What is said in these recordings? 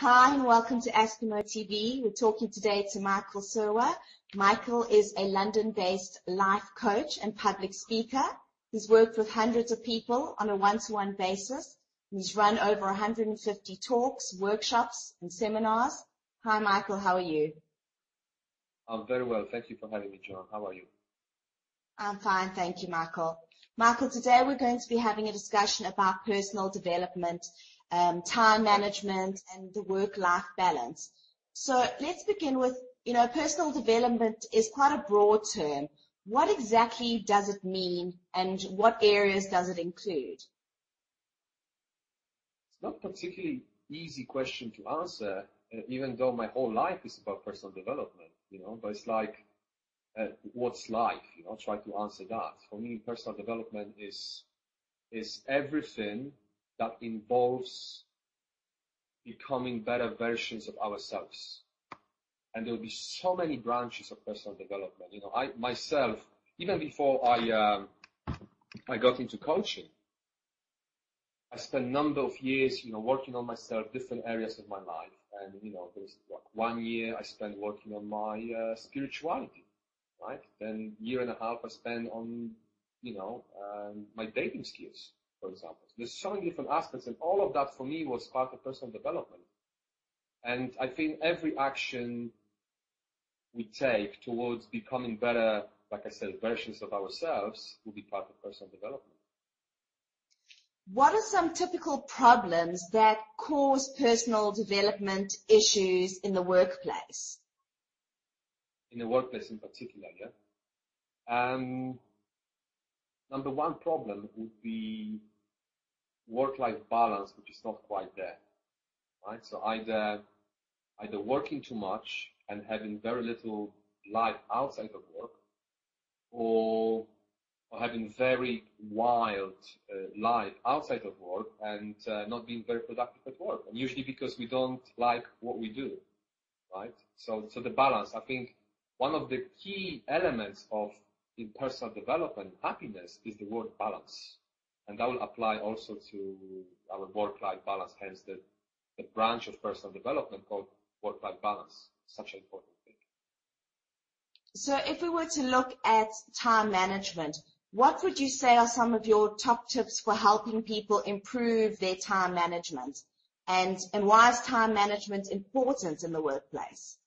Hi and welcome to Askimo TV. We're talking today to Michael Serwa. Michael is a London-based life coach and public speaker. He's worked with hundreds of people on a one-to-one basis. He's run over 150 talks, workshops, and seminars. Hi, Michael. How are you? I'm very well. Thank you for having me, John. How are you? I'm fine. Thank you, Michael. Michael, today we're going to be having a discussion about personal development, time management, and the work-life balance. So let's begin with, personal development is quite a broad term. What exactly does it mean, and what areas does it include? It's not a particularly easy question to answer, even though my whole life is about personal development, but it's like, what's life? Try to answer that. For me, personal development is everything that involves becoming better versions of ourselves. And there will be so many branches of personal development. I myself, even before I got into coaching, I spent a number of years, working on myself, different areas of my life. And, there's 1 year I spent working on my spirituality, right? Then year and a half I spent on, my dating skills, for example. There's so many different aspects, and all of that for me was part of personal development. And I think every action we take towards becoming better, like I said, versions of ourselves will be part of personal development. What are some typical problems that cause personal development issues in the workplace? In the workplace in particular, yeah. Number one problem would be work-life balance, which is not quite there, right? So either working too much and having very little life outside of work, or having very wild life outside of work and not being very productive at work. And usually because we don't like what we do, right? So the balance, I think one of the key elements in personal development and happiness is the word balance. And that will apply also to our work-life balance, hence the branch of personal development called work-life balance. Such an important thing. So if we were to look at time management, what would you say are some of your top tips for helping people improve their time management? And why is time management important in the workplace?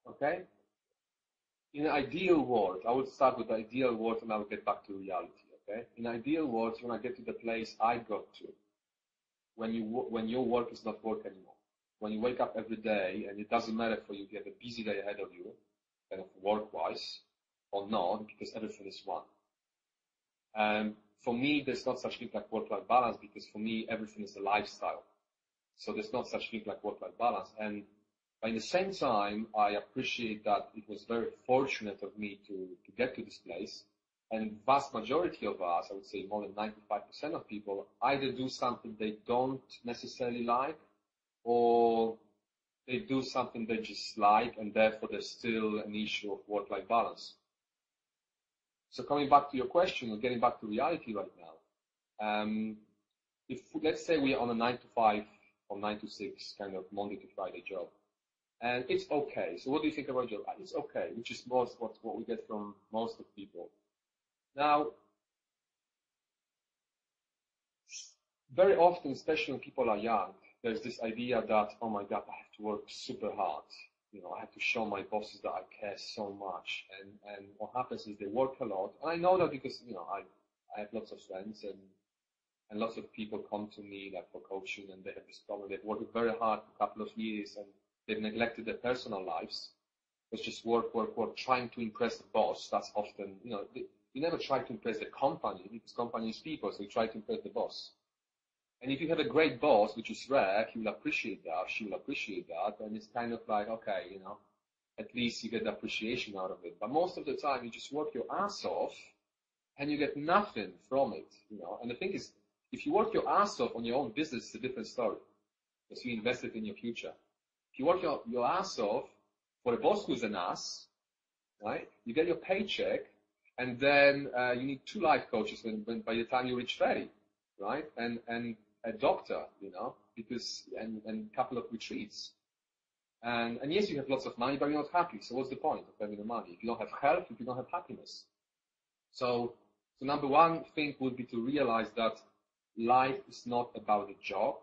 Okay. In an ideal world, I would start with the ideal world and I will get back to reality. Okay. In an ideal world, when I get to the place I got to, when your work is not work anymore, when you wake up every day and it doesn't matter for you if you have a busy day ahead of you, kind of work-wise or not, because everything is one. For me, there's not such thing like work-life balance, because for me, everything is a lifestyle. So there's not such thing like work-life balance. And at the same time, I appreciate that it was very fortunate of me to get to this place. And vast majority of us, I would say more than 95% of people, either do something they don't necessarily like, or they do something they just like, and therefore there's still an issue of work-life balance. So coming back to your question, or getting back to reality right now, if let's say we are on a 9 to 5 or 9 to 6 kind of Monday to Friday job, and it's okay. So what do you think about your job? It's okay, which is what we get from most of people. Now, very often, especially when people are young, there's this idea that, oh my God, I have to work super hard. I have to show my bosses that I care so much. And what happens is they work a lot. And I know that because, I have lots of friends and lots of people come to me like for coaching, and they have this problem. They've worked very hard for a couple of years and they've neglected their personal lives. It's just work, trying to impress the boss. That's often, you never try to impress the company, because company is people, so you try to impress the boss. And if you have a great boss, which is rare, he will appreciate that, she will appreciate that, and it's kind of like, okay, at least you get the appreciation out of it. But most of the time, you just work your ass off, and you get nothing from it, And the thing is, if you work your ass off on your own business, it's a different story, because you invested in your future. If you work your ass off for a boss who's an ass, right, you get your paycheck, and then you need 2 life coaches when by the time you reach 30, right, and a doctor, because, and a couple of retreats. And yes, you have lots of money, but you're not happy. So what's the point of having the money? If you don't have health, if you don't have happiness. So number one thing would be to realize that life is not about the job.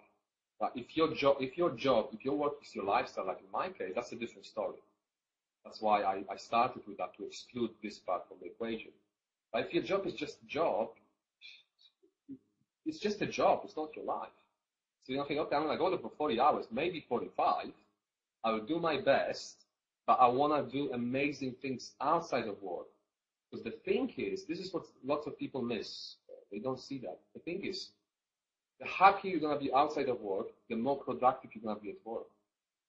But if your work is your lifestyle, like in my case, that's a different story. That's why I started with that, to exclude this part from the equation. But if your job is just a job, it's just a job, it's not your life. So you don't think, okay, I'm going to go there for 40 hours, maybe 45. I will do my best, but I want to do amazing things outside of work. Because the thing is, this is what lots of people miss. They don't see that. The thing is, the happier you're going to be outside of work, the more productive you're going to be at work.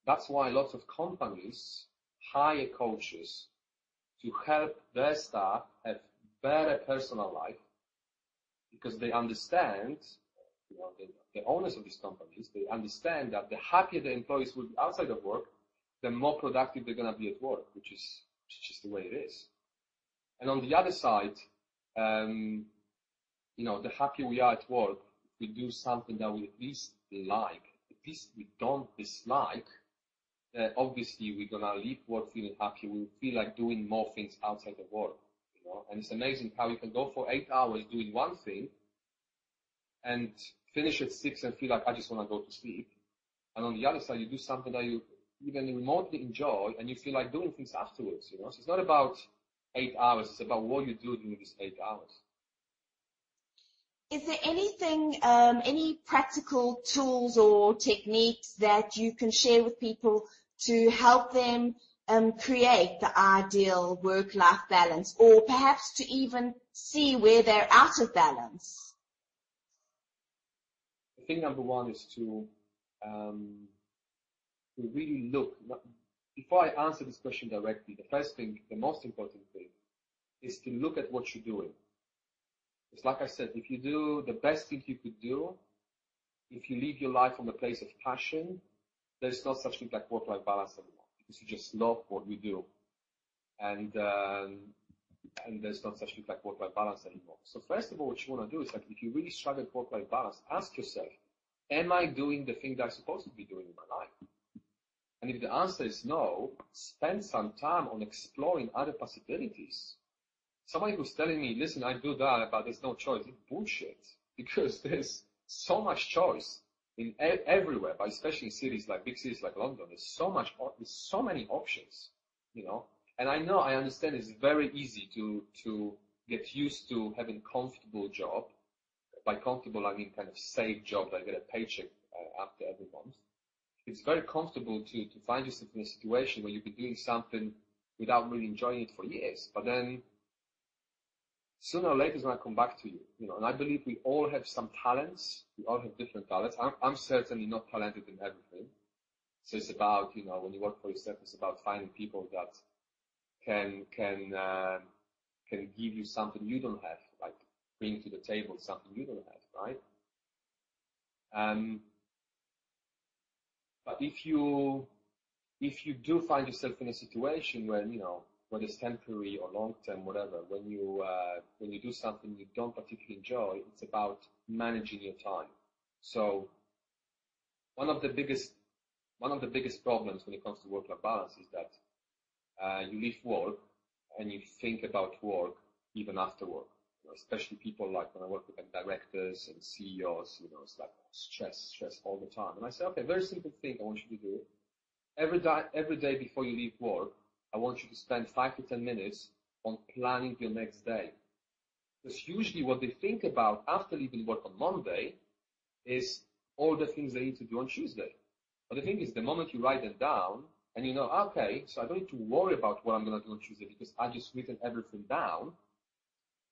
That's why lots of companies hire coaches to help their staff have better personal life, because they understand, the owners of these companies, they understand that the happier the employees will be outside of work, the more productive they're going to be at work, which is just the way it is. And on the other side, the happier we are at work, if we do something that we at least like, at least we don't dislike, obviously we're going to leave work feeling happier. We'll feel like doing more things outside of work. And it's amazing how you can go for 8 hours doing one thing and finish at 6 and feel like, I just want to go to sleep. And on the other side, you do something that you even remotely enjoy and you feel like doing things afterwards. So it's not about 8 hours, it's about what you do during these 8 hours. Is there anything, any practical tools or techniques that you can share with people to help them create the ideal work-life balance, or perhaps to even see where they're out of balance? I think number one is to really look. Before I answer this question directly, the first thing, the most important thing, is to look at what you're doing. It's like I said, if you do the best thing you could do, if you live your life from a place of passion, there's no such thing like work-life balance anymore, because you just love what you do. And there's not such thing like work-life balance anymore. So first of all, what you want to do is, like, if you really struggle with work-life balance, ask yourself, am I doing the thing that I'm supposed to be doing in my life? And if the answer is no, spend some time on exploring other possibilities. Somebody who's telling me, listen, I do that, but there's no choice, it's bullshit. Because there's so much choice in everywhere, but especially in cities like big cities like London. There's so many options, And I understand it's very easy to get used to having a comfortable job. By comfortable, I mean kind of safe job that I get a paycheck after every month. It's very comfortable to find yourself in a situation where you've been doing something without really enjoying it for years. But then sooner or later it's going to come back to you, And I believe we all have some talents. We all have different talents. I'm certainly not talented in everything. So it's about, when you work for yourself, it's about finding people that can give you something you don't have, like bring to the table something you don't have, right? But if you do find yourself in a situation where, whether it's temporary or long-term, whatever, when you do something you don't particularly enjoy, it's about managing your time. So one of the biggest problems when it comes to work-life balance is that you leave work and you think about work even after work. Especially people like when I work with directors and CEOs, it's like stress all the time. And I say, okay, very simple thing I want you to do. Every day before you leave work, I want you to spend 5 to 10 minutes on planning your next day. Because usually what they think about after leaving work on Monday is all the things they need to do on Tuesday. But the thing is, the moment you write them down and okay, so I don't need to worry about what I'm going to do on Tuesday because I just written everything down,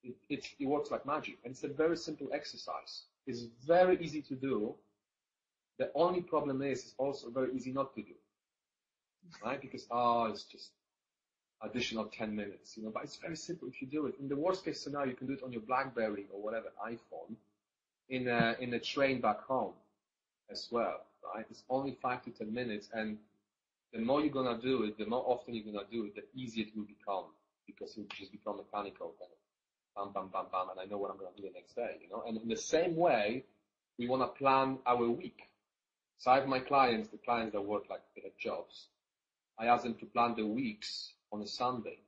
it works like magic. And it's a very simple exercise. It's very easy to do. The only problem is it's also very easy not to do. Right? Because, it's just additional 10 minutes, but it's very simple if you do it. In the worst case scenario, you can do it on your BlackBerry or whatever, iPhone, in a train back home as well, right? It's only 5 to 10 minutes, and the more you're going to do it, the more often you're going to do it, the easier it will become, because it will just become mechanical, kind of bam, bam, bam, bam, and I know what I'm going to do the next day, And in the same way, we want to plan our week. So I have my clients, the clients that work like they have jobs. I ask them to plan their weeks on a Sunday.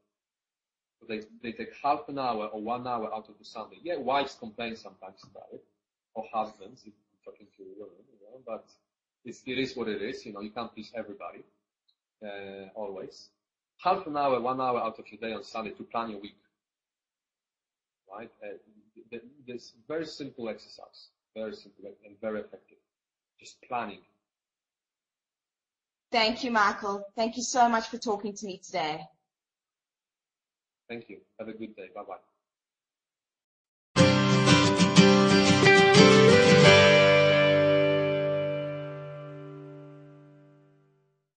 So they take half an hour or 1 hour out of the Sunday. Yeah, wives complain sometimes about it, or husbands, if you're talking to a woman, but it is what it is. You can't please everybody, always. Half an hour, 1 hour out of your day on Sunday to plan your week, right? This very simple exercise, very simple and very effective. Just planning. Thank you, Michael. Thank you so much for talking to me today. Thank you. Have a good day. Bye-bye.